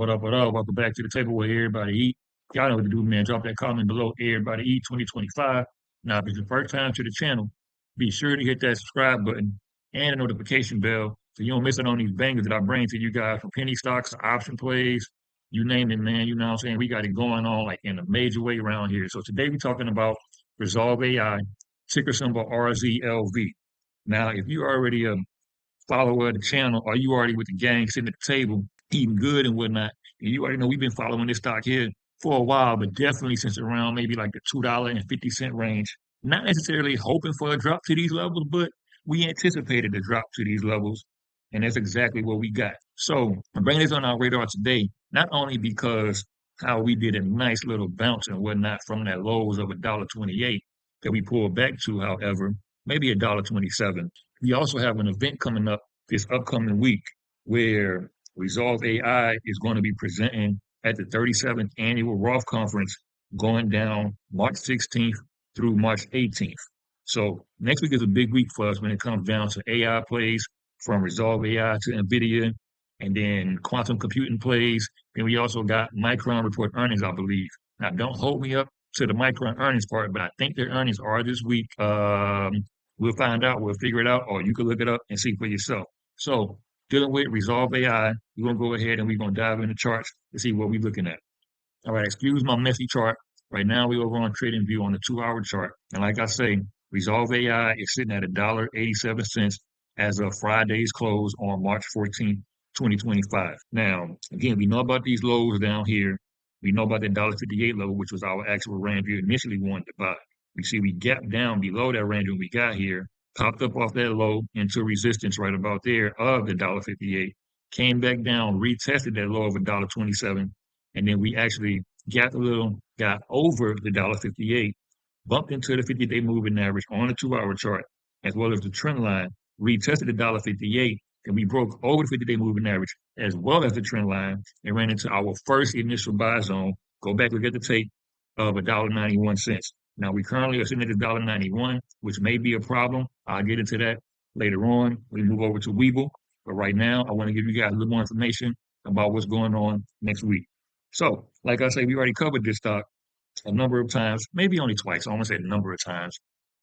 What up, what up? Welcome back to the table where everybody eat. Y'all know what to do, man. Drop that comment below. Everybody eat 2025. Now, if it's your first time to the channel, be sure to hit that subscribe button and the notification bell so you don't miss out on these bangers that I bring to you guys from penny stocks, option plays, you name it, man. You know what I'm saying? We got it going on like in a major way around here. So today we're talking about Resolve AI, ticker symbol RZLV. Now, if you already follower of the channel, or you already with the gang sitting at the table eating good and whatnot, and you already know we've been following this stock here for a while, but definitely since around maybe like the $2.50 range. Not necessarily hoping for a drop to these levels, but we anticipated a drop to these levels, and that's exactly what we got. So I'm bringing this on our radar today, not only because how we did a nice little bounce and whatnot from that lows of $1.28 that we pulled back to, however, maybe $1.27. We also have an event coming up this upcoming week where Rezolve AI is going to be presenting at the 37th annual Roth conference going down March 16th through March 18th. So next week is a big week for us when it comes down to AI plays from Resolve AI to NVIDIA and then quantum computing plays. Then we also got Micron report earnings, I believe. Now, don't hold me up to the Micron earnings part, but I think their earnings are this week. We'll find out. We'll figure it out, or you can look it up and see for yourself. So, dealing with Resolve AI, we're going to go ahead and we're going to dive in the charts to see what we're looking at. All right, excuse my messy chart. Right now, we're over on Trading View on the 2-hour chart. And like I say, Resolve AI is sitting at $1.87 as of Friday's close on March 14th, 2025. Now, again, we know about these lows down here. We know about that $1.58 level, which was our actual range we initially wanted to buy. We see we gapped down below that range when we got here, popped up off that low into resistance right about there of the $1.58, came back down, retested that low of $1.27, and then we actually gapped a little, got over the $1.58, bumped into the 50-day moving average on the 2-hour chart, as well as the trend line, retested the $1.58, and we broke over the 50-day moving average, as well as the trend line, and ran into our first initial buy zone. Go back, look at the tape of $1.91. Now, we currently are sitting at $1.91, which may be a problem. I'll get into that later on. We move over to Webull. But right now, I want to give you guys a little more information about what's going on next week. So, like I say, we already covered this stock a number of times, maybe only twice. I almost said a number of times.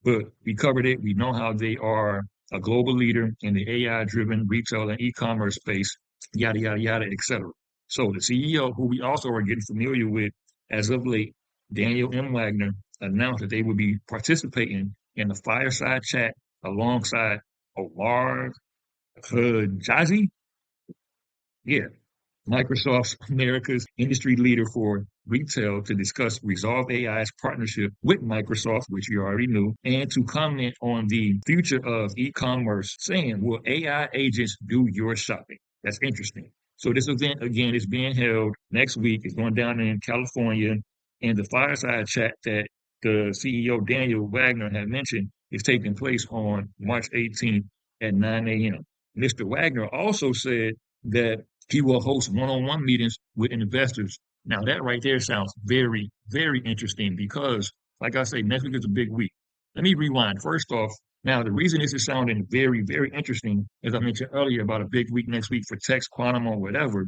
But we covered it. We know how they are a global leader in the AI-driven retail and e-commerce space, yada, yada, yada, etc. So the CEO, who we also are getting familiar with as of late, Daniel M. Wagner, announced that they would be participating in the fireside chat alongside Omar Jazi. Yeah, Microsoft's America's industry leader for retail to discuss Resolve AI's partnership with Microsoft, which you already knew, and to comment on the future of e-commerce, saying, will AI agents do your shopping? That's interesting. So this event, again, is being held next week. It's going down in California, and the fireside chat that the CEO, Daniel Wagner, had mentioned is taking place on March 18th at 9 a.m. Mr. Wagner also said that he will host one-on-one meetings with investors. Now, that right there sounds very, very interesting because, like I say, next week is a big week. Let me rewind. First off, now the reason this is sounding very, very interesting, as I mentioned earlier, about a big week next week for text, quantum, or whatever,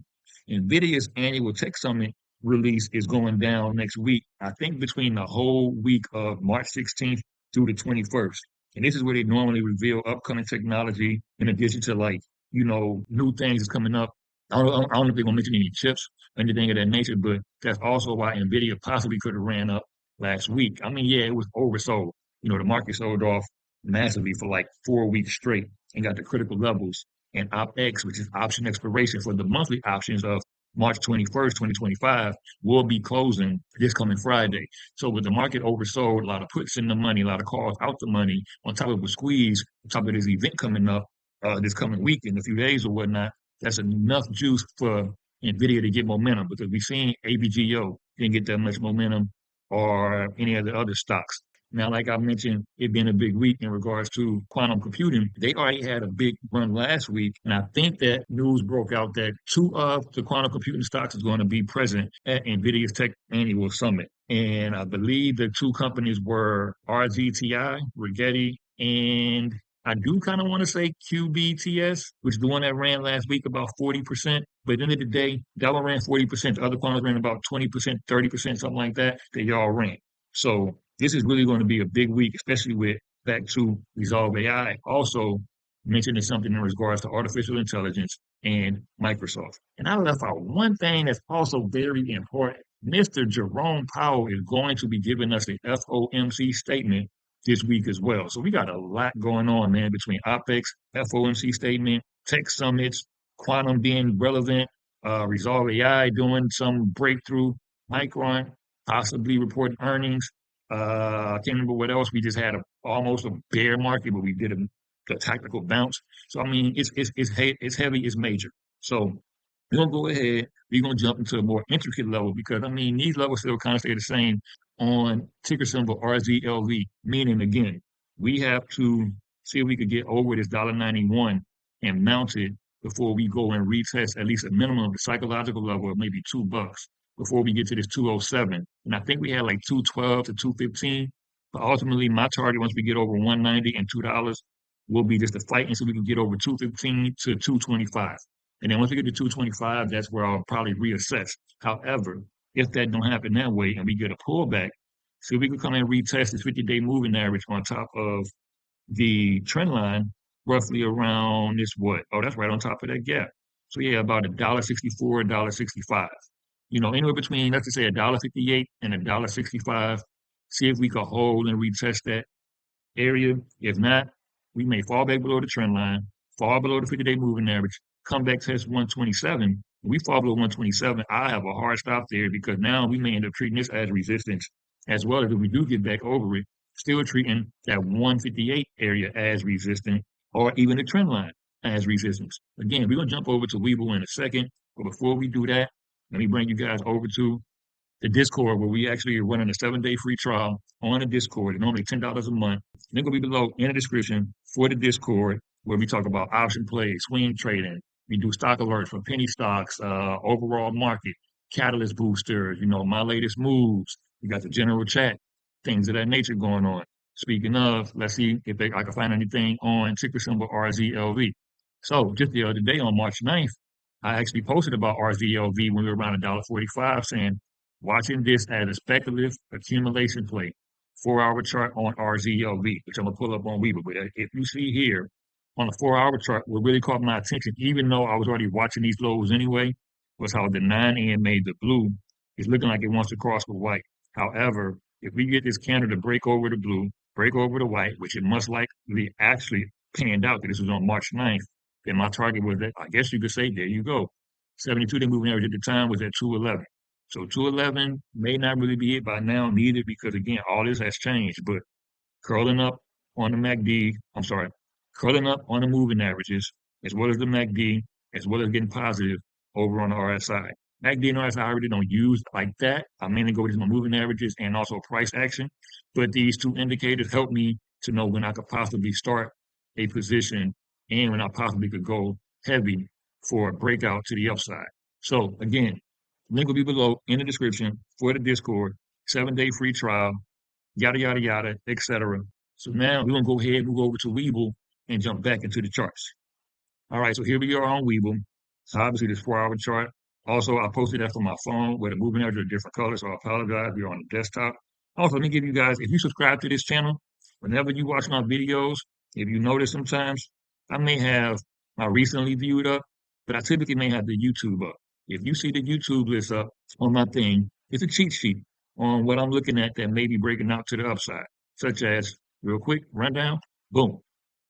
NVIDIA's annual tech summit release is going down next week, I think between the whole week of March 16th through the 21st. And this is where they normally reveal upcoming technology in addition to new things is coming up. I don't know if they're going to mention any chips or anything of that nature, but that's also why NVIDIA possibly could have ran up last week. I mean, yeah, it was oversold. The market sold off massively for like 4 weeks straight and got to critical levels. And OpX, which is option expiration for the monthly options of March 21st, 2025, will be closing this coming Friday. So with the market oversold, a lot of puts in the money, a lot of calls out the money, on top of a squeeze, on top of this event coming up this coming week in a few days or whatnot, that's enough juice for NVIDIA to get momentum because we've seen ABGO didn't get that much momentum or any of the other stocks. Now, like I mentioned, it being a big week in regards to quantum computing, they already had a big run last week. And I think that news broke out that 2 of the quantum computing stocks is going to be present at NVIDIA's Tech Annual Summit. And I believe the 2 companies were RGTI, Rigetti, and I do kind of want to say QBTS, which is the one that ran last week about 40%. But at the end of the day, that one ran 40%. The other corners ran about 20%, 30%, something like that, that y'all ran. So this is really going to be a big week, especially with back to Resolve AI. Also mentioning something in regards to artificial intelligence and Microsoft. And I left out one thing that's also very important. Mr. Jerome Powell is going to be giving us a FOMC statement this week as well. So we got a lot going on, man, between OPEX, FOMC statement, tech summits, quantum being relevant, Resolve AI doing some breakthrough, Micron possibly reporting earnings. I can't remember what else. We just had almost a bear market, but we did a tactical bounce. So I mean, it's heavy, it's major. So we're gonna go ahead. We're gonna jump into a more intricate level because I mean these levels still kind of stay the same on ticker symbol RZLV. Meaning again, we have to see if we could get over this $1.91 and mount it before we go and retest at least a minimum of the psychological level of maybe $2 before we get to this 207. And I think we had like 212 to 215. But ultimately, my target once we get over 190 and $2 will be just a fight until we can get over 215 to 225. And then once we get to 225, that's where I'll probably reassess. However, if that don't happen that way and we get a pullback, so we can come and retest this 50-day moving average on top of the trend line, roughly around this what? Oh, that's right on top of that gap. So yeah, about $1.64, $1.65. You know, anywhere between let's just say $1.58 and $1.65. See if we can hold and retest that area. If not, we may fall back below the trend line, fall below the 50-day moving average, come back test 127. If we fall below 127, I have a hard stop there because now we may end up treating this as resistance, as well as if we do get back over it, still treating that 158 area as resistant, or even the trend line as resistance. Again, we're gonna jump over to Weeble in a second, but before we do that, let me bring you guys over to the Discord where we actually are running a 7-day free trial on the Discord. It's normally $10 a month. Link will be below in the description for the Discord where we talk about option plays, swing trading. We do stock alerts for penny stocks, overall market, catalyst boosters, you know, my latest moves. We got the general chat, things of that nature going on. Speaking of, let's see if I can find anything on ticker symbol RZLV. So just the other day on March 9th, I actually posted about RZLV when we were around $1.45 saying, watching this as a speculative accumulation play, 4-hour chart on RZLV, which I'm gonna pull up on Weaver. But if you see here on the 4-hour chart, what really caught my attention, even though I was already watching these lows anyway, was how the 9 EMA, the blue, is looking like it wants to cross with white. However, if we get this candle to break over the blue, break over the white, which it must likely actually panned out that this was on March 9th, then my target was that, I guess you could say, there you go. 72-day moving average at the time was at 211. So 211 may not really be it by now, neither, because again, all this has changed. But curling up on the MACD, I'm sorry, curling up on the moving averages, as well as the MACD, as well as getting positive over on the RSI. MACD and RSI I really don't use like that. I mainly go with my moving averages and also price action. But these two indicators help me to know when I could possibly start a position and when I possibly could go heavy for a breakout to the upside. So again, link will be below in the description for the Discord, 7-day free trial, yada, yada, yada, etc. So now we're going to go ahead and move over to Weeble and jump back into the charts. All right, so here we are on Weeble. So obviously this 4-hour chart. Also, I posted that from my phone where the moving averages are different colors, so I apologize. We're on the desktop. Also, let me give you guys, if you subscribe to this channel, whenever you watch my videos, if you notice sometimes, I may have my recently viewed up, but I typically may have the YouTube up. If you see the YouTube list up on my thing, it's a cheat sheet on what I'm looking at that may be breaking out to the upside, such as real quick rundown, boom,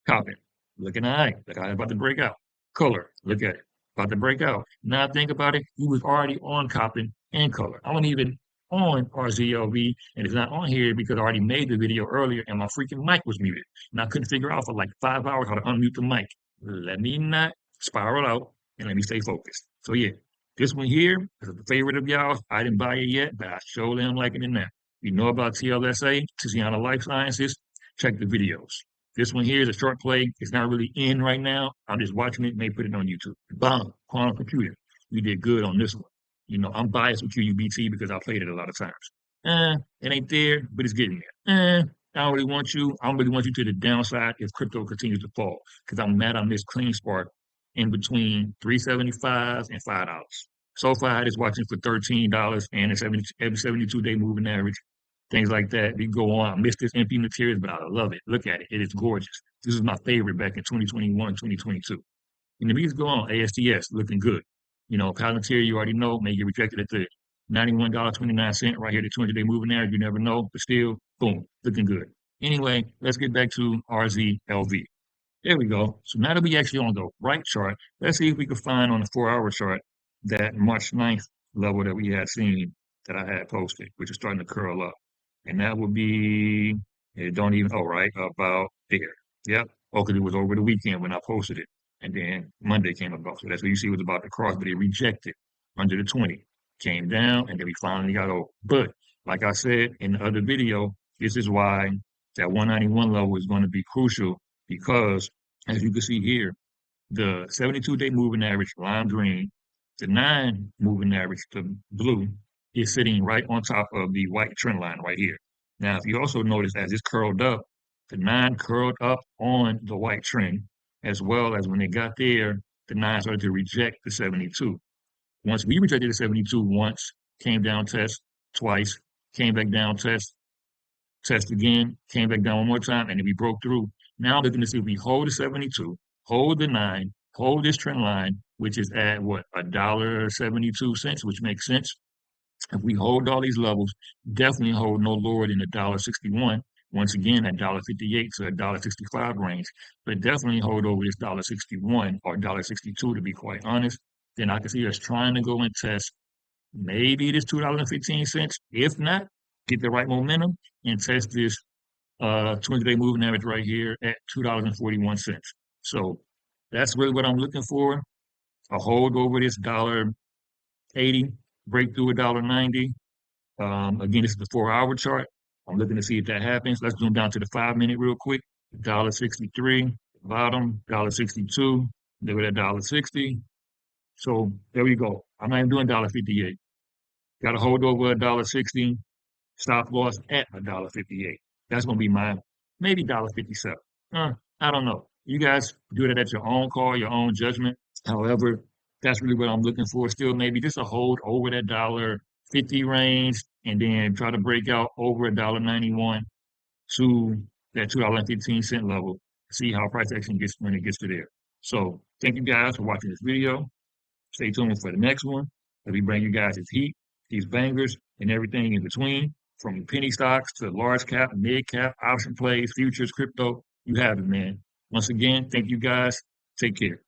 copy, looking all right, like I about to break out. Color, look at it, about to break out. Now think about it, he was already on copy and color. I wasn't even on RZLV, and it's not on here because I already made the video earlier and my freaking mic was muted. And I couldn't figure out for like 5 hours how to unmute the mic. Let me not spiral out and let me stay focused. So yeah, this one here is a favorite of y'all. I didn't buy it yet, but I surely am liking it now. If you know about TLSA, Tiziana Life Sciences, check the videos. This one here is a short play. It's not really in right now. I'm just watching it, may put it on YouTube. Bomb, quantum computer. We did good on this one. You know, I'm biased with QUBT because I played it a lot of times. It ain't there, but it's getting there. I don't really want you to the downside if crypto continues to fall because I'm mad I missed clean spark in between 375 and $5. So far, I just watching for $13 and it's every 72-day moving average, things like that. We go on. I missed this MP materials, but I love it. Look at it. It is gorgeous. This is my favorite back in 2021, 2022. And the music go on. ASTS looking good. Palantir, you already know, may get rejected at the $91.29 right here, the 200-day moving average. You never know, but still, boom, looking good. Anyway, let's get back to RZLV. There we go. So now that we actually on the right chart, let's see if we can find on the 4-hour chart that March 9th level that we had seen that I had posted, which is starting to curl up. And that would be, it don't even, oh, right, about there. Yep. Oh, because it was over the weekend when I posted it. And then Monday came about. So that's what you see it was about to cross, but it rejected under the 20. Came down, and then we finally got over. But like I said in the other video, this is why that 191 level is going to be crucial because as you can see here, the 72-day moving average, lime green, the 9 moving average, the blue, is sitting right on top of the white trend line right here. Now, if you also notice as it's curled up, the 9 curled up on the white trend, as well as when they got there, the 9 started to reject the 72. Once we rejected the 72 once, came down test twice, came back down test again, came back down one more time, and then we broke through. Now looking to see if we hold the 72, hold the 9, hold this trend line, which is at what, $1.72, which makes sense. If we hold all these levels, definitely hold no lower than $1.61. Once again, at $1.58 to $1.65 range, but definitely hold over this $1.61 or $1.62 to be quite honest. Then I can see us trying to go and test maybe this $2.15. If not, get the right momentum and test this 20-day moving average right here at $2.41. So that's really what I'm looking for. A hold over this $1.80, break through $1.90. Again, this is the 4-hour chart. I'm looking to see if that happens. Let's zoom down to the 5-minute real quick. $1.63, bottom, $1.62, there at $1.60. So there we go. I'm not even doing $1.58. Got to hold over $1.60. Stop loss at $1.58. That's going to be my maybe $1.57. I don't know. You guys do that at your own call, your own judgment. However, that's really what I'm looking for. Still, maybe just a hold over that $1.50 range, and then try to break out over $1.91 to that $2.15 level. See how price action gets when it gets to there. So, thank you guys for watching this video. Stay tuned for the next one. Let me bring you guys this heat, these bangers, and everything in between, from penny stocks to large cap, mid cap, option plays, futures, crypto. You have it, man. Once again, thank you guys. Take care.